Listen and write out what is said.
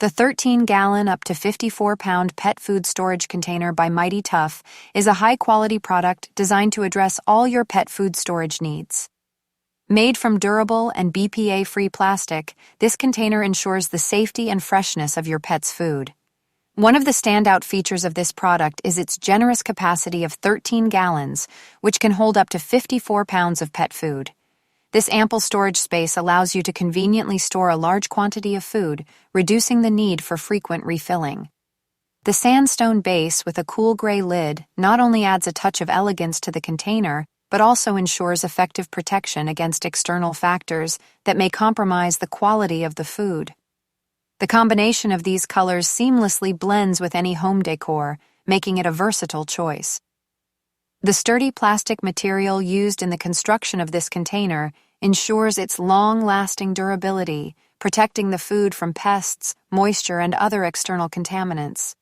The 13-gallon up to 54-pound pet food storage container by Mighty Tough is a high-quality product designed to address all your pet food storage needs. Made from durable and BPA-free plastic, this container ensures the safety and freshness of your pet's food. One of the standout features of this product is its generous capacity of 13 gallons, which can hold up to 54 pounds of pet food. This ample storage space allows you to conveniently store a large quantity of food, reducing the need for frequent refilling. The sandstone base with a cool gray lid not only adds a touch of elegance to the container, but also ensures effective protection against external factors that may compromise the quality of the food. The combination of these colors seamlessly blends with any home decor, making it a versatile choice. The sturdy plastic material used in the construction of this container ensures its long-lasting durability, protecting the food from pests, moisture, and other external contaminants.